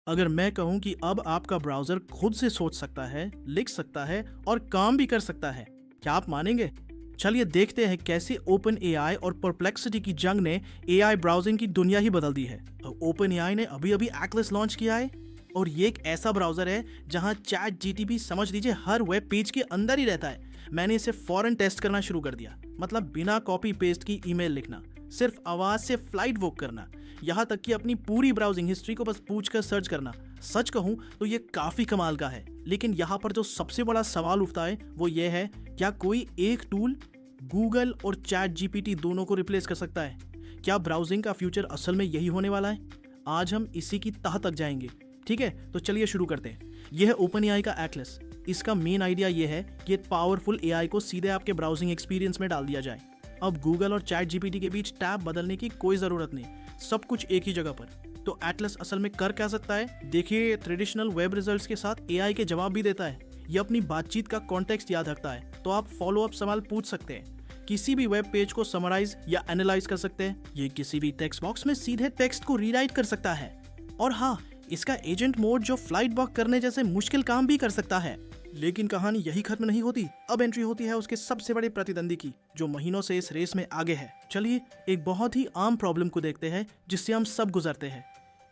अगर मैं कहूं कि अब आपका ब्राउजर खुद से सोच सकता है, लिख सकता है और काम भी कर सकता है, क्या आप मानेंगे? चलिए देखते हैं कैसे ओपन एआई और परप्लेक्सिटी की जंग ने एआई ब्राउजिंग की दुनिया ही बदल दी है। ओपन एआई ने अभी अभी एक्लेस लॉन्च किया है और ये एक ऐसा ब्राउजर है जहां चैट जीटीपी समझ लीजिए हर वेब पेज के अंदर ही रहता है। मैंने इसे फौरन टेस्ट करना शुरू कर दिया, मतलब बिना कॉपी पेस्ट की ईमेल लिखना, सिर्फ आवाज से फ्लाइट बुक करना, यहाँ तक कि अपनी पूरी ब्राउजिंग हिस्ट्री को बस पूछकर सर्च करना। सच कहूं तो ये काफी कमाल का है, लेकिन यहाँ पर जो सबसे बड़ा सवाल उठता है वो ये है, क्या कोई एक टूल गूगल और चैट जीपीटी दोनों को रिप्लेस कर सकता है? क्या ब्राउजिंग का फ्यूचर असल में यही होने वाला है? आज हम इसी की तह तक जाएंगे। ठीक है, तो चलिए शुरू करते हैं। यह है ओपन एआई का एटलस। इसका मेन आइडिया यह है कि एक पावरफुल एआई को सीधे आपके ब्राउजिंग एक्सपीरियंस में डाल दिया जाए। अब गूगल और चैट जीपीटी के बीच टैब बदलने की कोई जरूरत नहीं, सब कुछ एक ही जगह पर। तो एटलस असल में कर क्या सकता है? देखिए, ट्रेडिशनल वेब रिजल्ट्स के साथ एआई के जवाब भी देता है। ये अपनी बातचीत का कॉन्टेक्स्ट याद रखता है, तो आप फॉलो अप सवाल पूछ सकते हैं, किसी भी वेब पेज को समराइज या एनालाइज कर सकते हैं। ये किसी भी टेक्स्ट बॉक्स में सीधे टेक्स्ट को रीराइट कर सकता है। और हाँ, इसका एजेंट मोड जो फ्लाइट बॉक करने जैसे मुश्किल काम भी कर सकता है। लेकिन कहानी यही खत्म नहीं होती। अब एंट्री होती है उसके सबसे बड़े प्रतिद्वंदी की, जो महीनों से इस रेस में आगे है। चलिए एक बहुत ही आम प्रॉब्लम को देखते हैं जिससे हम सब गुजरते हैं,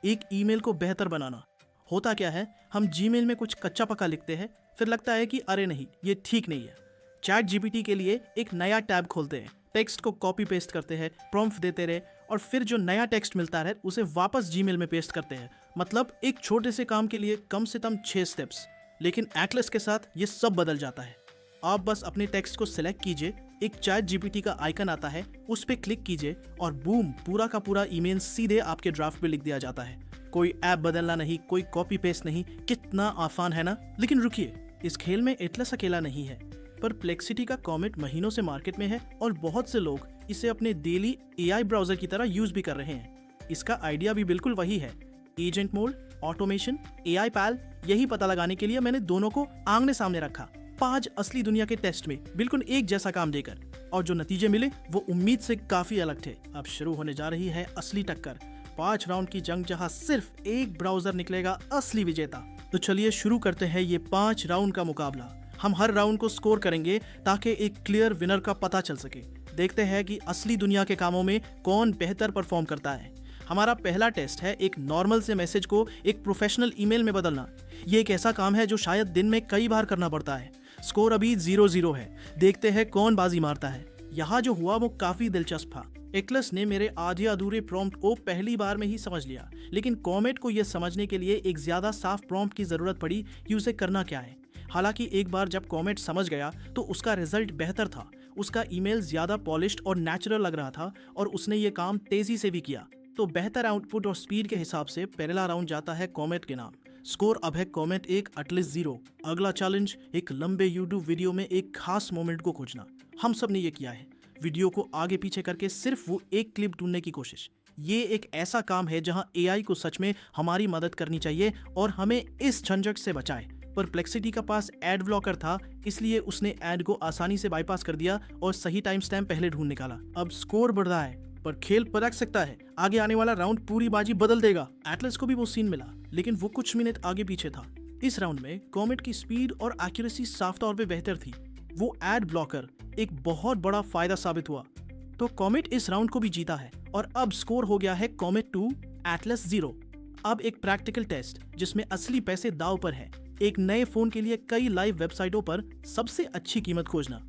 एक ईमेल को बेहतर बनाना। होता क्या है, हम जीमेल में कुछ कच्चा पक्का लिखते हैं, फिर लगता है कि अरे नहीं, ये ठीक नहीं है। चैट जीपीटी के लिए एक नया टैब खोलते हैं, टेक्स्ट को कॉपी पेस्ट करते हैं, प्रॉम्प्ट देते रहे और फिर जो नया टेक्स्ट मिलता है उसे वापस जीमेल में पेस्ट करते हैं। मतलब एक छोटे से काम के लिए कम से कम 6 स्टेप्स। लेकिन एटलस के साथ ये सब बदल जाता है। आप बस अपने टेक्स्ट को सिलेक्ट कीजिए, एक चैट जीपीटी का आइकन आता है, उस पर क्लिक कीजिए और बूम, पूरा का पूरा ईमेल सीधे आपके ड्राफ्ट पे लिख दिया जाता है। कोई ऐप बदलना नहीं, कोई कॉपी पेस्ट नहीं। कितना आसान है ना? लेकिन रुकिए, इस खेल में एटलस अकेला नहीं है। परप्लेक्सिटी का कॉमेट महीनों से मार्केट में है और बहुत से लोग इसे अपने डेली एआई ब्राउजर की तरह यूज भी कर रहे हैं। इसका आइडिया भी बिल्कुल वही है, एजेंट मोड, ऑटोमेशन, एआई पैल। यही पता लगाने के लिए मैंने दोनों को आमने सामने रखा, 5 असली दुनिया के टेस्ट में बिल्कुल एक जैसा काम देकर, और जो नतीजे मिले वो उम्मीद से काफी अलग थे। अब शुरू होने जा रही है असली टक्कर, 5 राउंड की जंग जहां सिर्फ एक ब्राउजर निकलेगा असली विजेता। तो चलिए शुरू करते हैं ये 5 राउंड का मुकाबला। हम हर राउंड को स्कोर करेंगे ताकि एक क्लियर विनर का पता चल सके। देखते हैं कि असली दुनिया के कामों में कौन बेहतर परफॉर्म करता है। हमारा पहला टेस्ट है एक नॉर्मल से मैसेज को एक प्रोफेशनल ईमेल में बदलना। ये एक ऐसा काम है जो शायद दिन में कई बार करना पड़ता है। स्कोर अभी 0-0 है। देखते हैं कौन बाजी मारता है। यहाँ जो हुआ वो काफी दिलचस्प था। एटलस ने मेरे आधे अधूरे प्रॉम्प्ट को पहली बार में ही समझ लिया, लेकिन कॉमेट को यह समझने के लिए एक ज्यादा साफ प्रॉम्प्ट की जरूरत पड़ी कि उसे करना क्या है। हालांकि एक बार जब कॉमेट समझ गया तो उसका रिजल्ट बेहतर था। उसका ईमेल ज्यादा पॉलिश्ड और नेचुरल लग रहा था और उसने ये काम तेजी से भी किया। तो बेहतर आउटपुट और स्पीड के हिसाब से पहला राउंड जाता है कॉमेट के नाम। स्कोर अब है कॉमेट 1, एटलस 0। अगला चैलेंज, एक लंबे यूट्यूब वीडियो में एक खास मोमेंट को खोजना। हम सब ने ये किया है, वीडियो को आगे पीछे करके सिर्फ वो एक क्लिप ढूंढने की कोशिश। ये एक ऐसा काम है जहां एआई को सच में हमारी मदद करनी चाहिए और हमें इस झंझट से बचाए। परप्लेक्सिटी का पास एड ब्लॉकर था, इसलिए उसने एड को आसानी से बाईपास कर दिया और सही टाइम स्टैम्प पहले ढूंढ निकाला। अब स्कोर बढ़ रहा है, पर खेल पलट सकता है। आगे आने वाला राउंड पूरी बाजी बदल देगा। एटलस को भी वो सीन मिला, लेकिन वो कुछ मिनट आगे पीछे था। इस राउंड में कॉमेट की स्पीड और एक्यूरेसी साफ तौर पे बेहतर थी। वो एड ब्लॉकर एक बहुत बड़ा फायदा साबित हुआ। तो कॉमेट इस राउंड को भी जीता है और अब स्कोर हो गया है कॉमेट 2, एटलस 0। अब एक प्रैक्टिकल टेस्ट जिसमें असली पैसे दांव पर है। एक नए फोन के लिए कई लाइव वेबसाइटों पर सबसे अच्छी कीमत खोजना।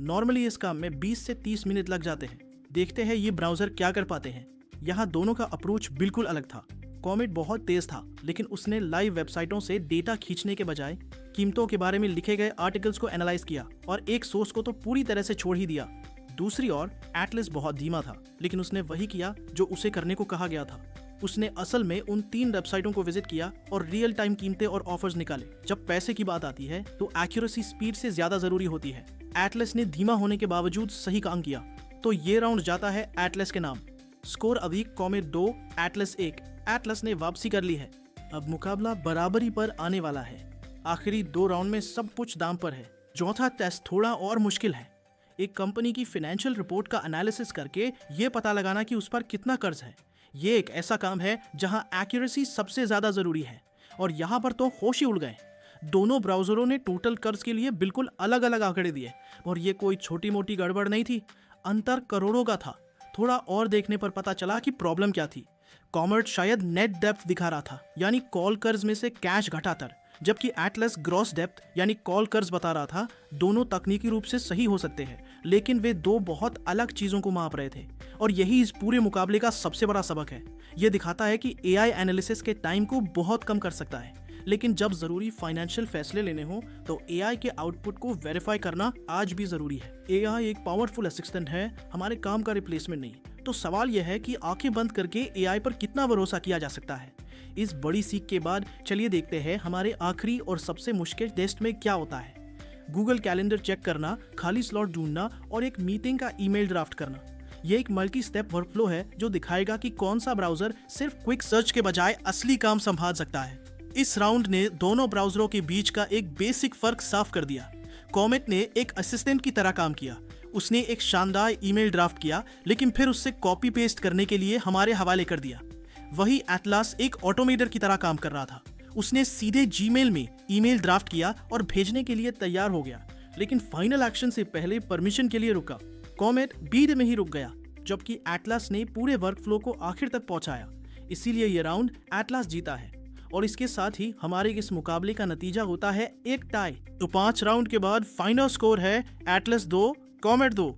नॉर्मली इस काम में 20 से 30 मिनट लग जाते हैं। देखते हैं ये ब्राउजर क्या कर पाते हैं। यहाँ दोनों का अप्रोच बिल्कुल अलग था। कॉमेट बहुत तेज था, लेकिन उसने लाइव वेबसाइटों से डेटा खींचने के बजाय कीमतों के बारे में लिखे गए आर्टिकल्स को एनालाइज किया और एक सोर्स को तो पूरी तरह से छोड़ ही दिया। दूसरी ओर एटलस बहुत धीमा था, लेकिन उसने वही किया जो उसे करने को कहा गया था। उसने असल में उन 3 वेबसाइटों को विजिट किया और रियल टाइम कीमतें और ऑफर्स निकाले। जब पैसे की बात आती है तो एक्यूरेसी स्पीड से ज्यादा जरूरी होती है। एटलस ने धीमा होने के बावजूद सही काम किया, तो ये राउंड जाता है एटलस के नाम। स्कोर अभी कॉमेट 2, एटलस 1। एटलस ने वापसी कर ली है। अब मुकाबला बराबरी पर आने वाला है। आखिरी 2 राउंड में सब कुछ दांव पर है। चौथा टेस्ट थोड़ा और मुश्किल है। एक कंपनी की फाइनेंशियल रिपोर्ट का एनालिसिस करके ये पता लगाना कि उस पर कितना कर्ज है। ये एक ऐसा काम है जहां एक्यूरेसी सबसे ज्यादा जरूरी है और यहाँ पर तो होश ही उड़ गए। दोनों ब्राउजरों ने टोटल कर्ज के लिए बिल्कुल अलग अलग आंकड़े दिए और ये कोई छोटी मोटी गड़बड़ नहीं थी, अंतर करोड़ों का था। थोड़ा और देखने पर पता चला कि प्रॉब्लम क्या थी। कॉमेट शायद नेट डेप्थ दिखा रहा था, यानी कॉल कर्ज में से कैश घटाकर, जबकि एटलस ग्रॉस डेप्थ यानी कॉल कर्ज बता रहा था। दोनों तकनीकी रूप से सही हो सकते हैं, लेकिन वे दो बहुत अलग चीजों को माप रहे थे और यही इस पूरे मुकाबले का सबसे बड़ा सबक है। यह दिखाता है कि एआई एनालिसिस के टाइम को बहुत कम कर सकता है, लेकिन जब जरूरी फाइनेंशियल फैसले लेने हो तो एआई के आउटपुट को वेरीफाई करना आज भी जरूरी है। एआई एक पावरफुल असिस्टेंट है, हमारे काम का रिप्लेसमेंट नहीं। तो सवाल यह है कि आंखें बंद करके एआई पर कितना भरोसा किया जा सकता है। इस बड़ी सीख के बाद चलिए देखते हैं हमारे आखिरी और सबसे मुश्किल टेस्ट में क्या होता है। गूगल कैलेंडर चेक करना, खाली स्लॉट ढूंढना और एक मीटिंग का ईमेल ड्राफ्ट करना। यह एक मल्टी स्टेप वर्कफ्लो है जो दिखाएगा कि कौन सा ब्राउजर सिर्फ क्विक सर्च के बजाय असली काम संभाल सकता है। इस राउंड ने दोनों ब्राउजरों के बीच का एक बेसिक फर्क साफ कर दिया। कॉमेट ने एक असिस्टेंट की तरह काम किया। उसने एक शानदार ईमेल ड्राफ्ट किया, लेकिन फिर उससे कॉपी पेस्ट करने के लिए हमारे हवाले कर दिया। वही एटलस एक ऑटोमेटर की तरह काम कर रहा था। उसने सीधे जीमेल में ईमेल ड्राफ्ट किया और भेजने के लिए तैयार हो गया, लेकिन फाइनल एक्शन से पहले परमिशन के लिए रुका। कॉमेट बीड में ही रुक गया, जबकि एटलस ने पूरे वर्कफ्लो को आखिर तक पहुंचाया। इसीलिए ये राउंड एटलस जीता है और इसके साथ ही हमारे इस मुकाबले का नतीजा होता है एक टाई। तो 5 राउंड के बाद फाइनल स्कोर है एटलस 2 कॉमेट 2।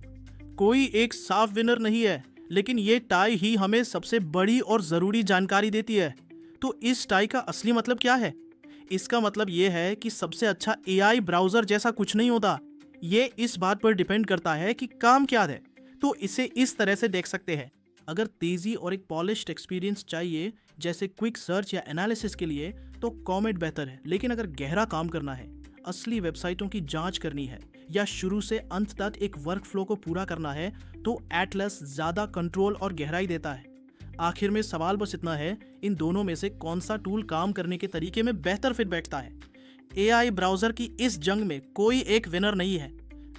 कोई एक साफ विनर नहीं है, लेकिन ये टाई ही हमें सबसे बड़ी और जरूरी जानकारी देती है। तो इस टाई का असली मतलब क्या है? इसका मतलब ये है कि सबसे अच्छा एआई ब्राउजर जैसा कुछ नहीं होता। ये इस बात पर डिपेंड करता है कि काम क्या है। तो इसे इस तरह से देख सकते हैं, अगर तेजी और एक पॉलिश्ड एक्सपीरियंस चाहिए जैसे क्विक सर्च या एनालिसिस के लिए, तो कॉमेट बेहतर है। लेकिन अगर गहरा काम करना है, असली वेबसाइटों की जांच करनी है या शुरू से अंत तक एक वर्कफ्लो को पूरा करना है, तो एटलस ज्यादा कंट्रोल और गहराई देता है। आखिर में सवाल बस इतना है, इन दोनों में से कौन सा टूल काम करने के तरीके में बेहतर फिट बैठता है। एआई ब्राउजर की इस जंग में कोई एक विनर नहीं है।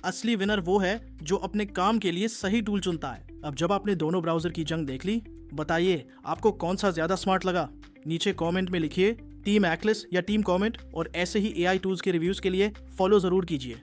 असली विनर वो है जो अपने काम के लिए सही टूल चुनता है। अब जब आपने दोनों ब्राउजर की जंग देख ली, बताइए आपको कौन सा ज्यादा स्मार्ट लगा। नीचे कमेंट में लिखिए टीम एटलस या टीम कॉमेट, और ऐसे ही एआई टूल्स के रिव्यूज के लिए फॉलो जरूर कीजिए।